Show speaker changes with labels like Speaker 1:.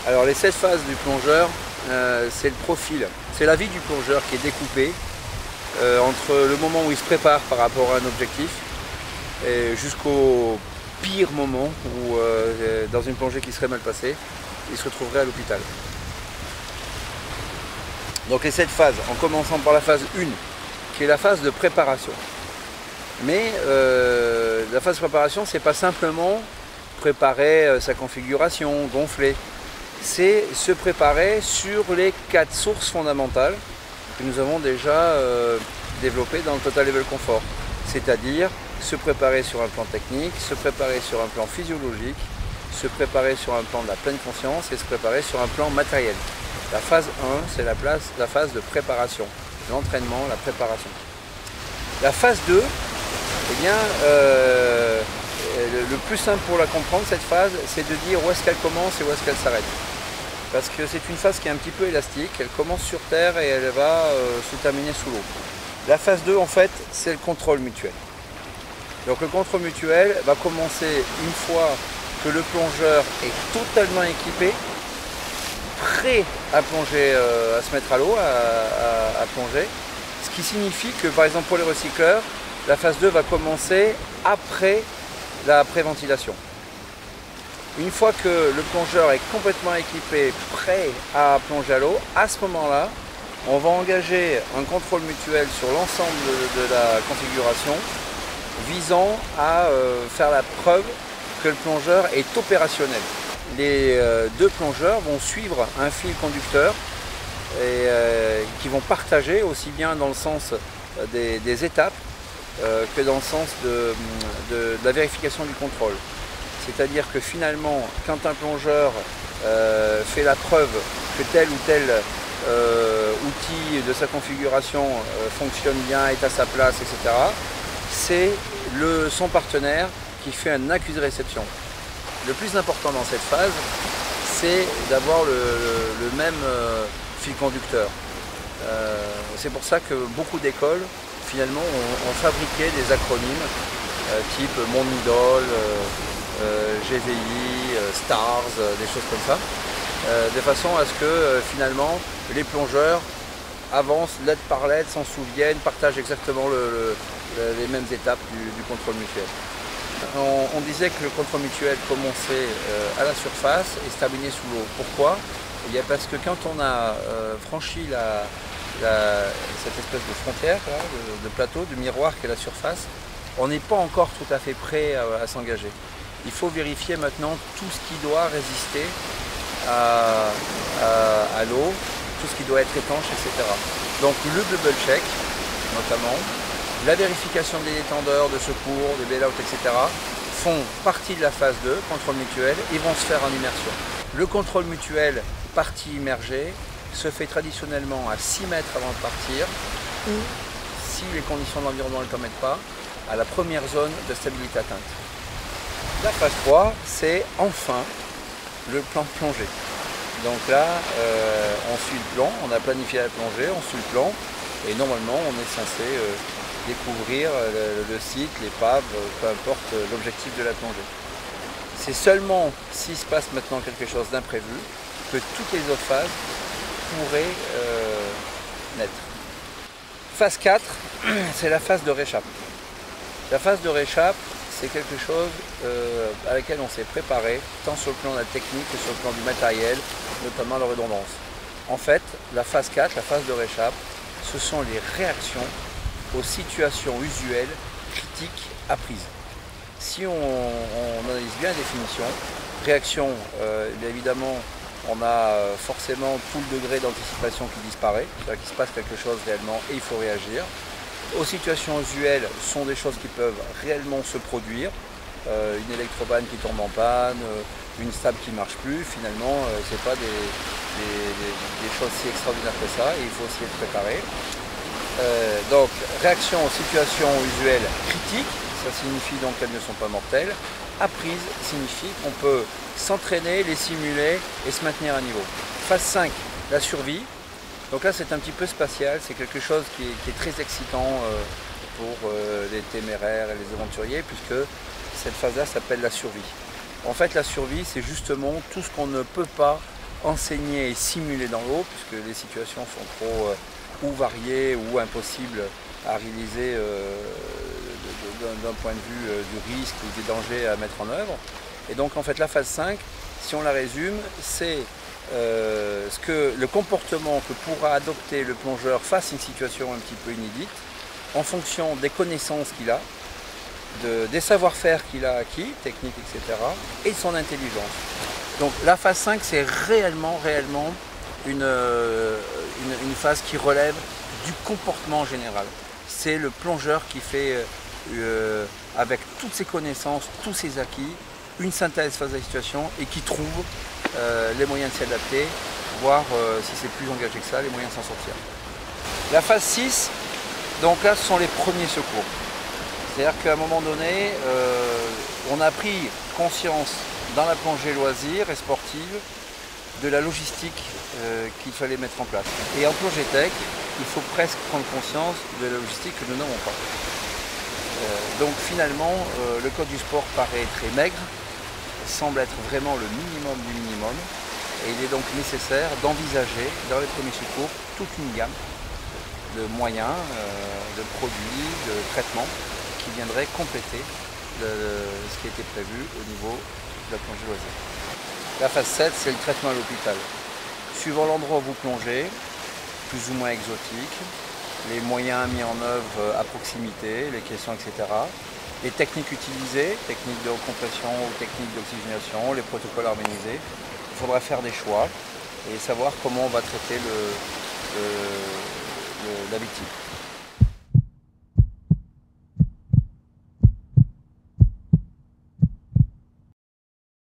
Speaker 1: Alors les 7 phases du plongeur, c'est le profil, c'est la vie du plongeur qui est découpée entre le moment où il se prépare par rapport à un objectif et jusqu'au pire moment où dans une plongée qui serait mal passée, il se retrouverait à l'hôpital. Donc les 7 phases, en commençant par la phase 1, qui est la phase de préparation. Mais la phase de préparation, c'est pas simplement préparer sa configuration, gonfler. C'est se préparer sur les 4 sources fondamentales que nous avons déjà développées dans le Total Level Comfort. C'est-à-dire se préparer sur un plan technique, se préparer sur un plan physiologique, se préparer sur un plan de la pleine conscience et se préparer sur un plan matériel. La phase 1, c'est la phase de préparation, l'entraînement, la préparation. La phase 2, eh bien, le plus simple pour la comprendre, cette phase, c'est de dire où est-ce qu'elle commence et où est-ce qu'elle s'arrête. Parce que c'est une phase qui est un petit peu élastique, elle commence sur terre et elle va se terminer sous l'eau. La phase 2, en fait, c'est le contrôle mutuel. Donc le contrôle mutuel va commencer une fois que le plongeur est totalement équipé, prêt à plonger, à se mettre à l'eau, à plonger. Ce qui signifie que, par exemple, pour les recycleurs, la phase 2 va commencer après la préventilation. Une fois que le plongeur est complètement équipé, prêt à plonger à l'eau, à ce moment-là, on va engager un contrôle mutuel sur l'ensemble de la configuration visant à faire la preuve que le plongeur est opérationnel. Les deux plongeurs vont suivre un fil conducteur et qui vont partager aussi bien dans le sens des étapes que dans le sens de la vérification du contrôle. C'est-à-dire que finalement, quand un plongeur fait la preuve que tel ou tel outil de sa configuration fonctionne bien, est à sa place, etc., c'est son partenaire qui fait un accusé de réception. Le plus important dans cette phase, c'est d'avoir le même fil conducteur. C'est pour ça que beaucoup d'écoles, finalement, ont fabriqué des acronymes type Mon Idole, GVI, Stars, des choses comme ça, de façon à ce que finalement les plongeurs avancent lettre par lettre, s'en souviennent, partagent exactement les mêmes étapes du contrôle mutuel. On disait que le contrôle mutuel commençait à la surface et se terminait sous l'eau. Pourquoi? Eh bien parce que quand on a franchi cette espèce de frontière, là, de plateau, de miroir qu'est la surface, on n'est pas encore tout à fait prêt à s'engager. Il faut vérifier maintenant tout ce qui doit résister à l'eau, tout ce qui doit être étanche, etc. Donc le bubble check, notamment, la vérification des détendeurs, de secours, des bail-out, etc. font partie de la phase 2, contrôle mutuel, et vont se faire en immersion. Le contrôle mutuel, partie immergée, se fait traditionnellement à 6 mètres avant de partir, ou, si les conditions de l'environnement ne le permettent pas, à la première zone de stabilité atteinte. La phase 3, c'est enfin le plan de plongée. Donc là, on suit le plan, on a planifié la plongée, on suit le plan, et normalement on est censé découvrir le site, l'épave, peu importe l'objectif de la plongée. C'est seulement s'il se passe maintenant quelque chose d'imprévu que toutes les autres phases pourraient naître. Phase 4, c'est la phase de réchappe. La phase de réchappe, c'est quelque chose à laquelle on s'est préparé, tant sur le plan de la technique que sur le plan du matériel, notamment la redondance. En fait, la phase 4, la phase de réchappe, ce sont les réactions aux situations usuelles, critiques, apprises. Si on analyse bien la définition, réaction, bien évidemment, on a forcément tout le degré d'anticipation qui disparaît, c'est-à-dire qu'il se passe quelque chose réellement et il faut réagir. Aux situations usuelles sont des choses qui peuvent réellement se produire, une électrobahn qui tombe en panne, une stable qui ne marche plus, finalement, ce n'est pas des choses si extraordinaires que ça, et il faut aussi être préparé. Donc, réaction aux situations usuelles critiques, ça signifie donc qu'elles ne sont pas mortelles. Apprise signifie qu'on peut s'entraîner, les simuler et se maintenir à niveau. Phase 5, la survie. Donc là, c'est un petit peu spatial, c'est quelque chose qui est très excitant pour les téméraires et les aventuriers, puisque cette phase-là s'appelle la survie. En fait, la survie, c'est justement tout ce qu'on ne peut pas enseigner et simuler dans l'eau, puisque les situations sont trop ou variées ou impossibles à réaliser d'un point de vue du risque ou des dangers à mettre en œuvre. Et donc en fait la phase 5, si on la résume, c'est le comportement que pourra adopter le plongeur face à une situation un petit peu inédite, en fonction des connaissances qu'il a, des savoir-faire qu'il a acquis, techniques, etc., et de son intelligence. Donc la phase 5, c'est réellement une phase qui relève du comportement général. C'est le plongeur qui fait, avec toutes ses connaissances, tous ses acquis, une synthèse face à la situation et qui trouve les moyens de s'y adapter, voire si c'est plus engagé que ça, les moyens de s'en sortir. La phase 6, donc là ce sont les premiers secours. C'est-à-dire qu'à un moment donné, on a pris conscience dans la plongée loisir et sportive de la logistique qu'il fallait mettre en place. Et en plongée tech, il faut presque prendre conscience de la logistique que nous n'avons pas. Donc finalement, le code du sport paraît très maigre, semble être vraiment le minimum du minimum, et il est donc nécessaire d'envisager dans les premiers secours toute une gamme de moyens, de produits, de traitements qui viendraient compléter ce qui était prévu au niveau de la plongée loisir. La phase 7, c'est le traitement à l'hôpital. Suivant l'endroit où vous plongez, plus ou moins exotique, les moyens mis en œuvre à proximité, les caissons, etc. Les techniques utilisées, techniques de recompression ou techniques d'oxygénation, les protocoles harmonisés. Il faudra faire des choix et savoir comment on va traiter la victime.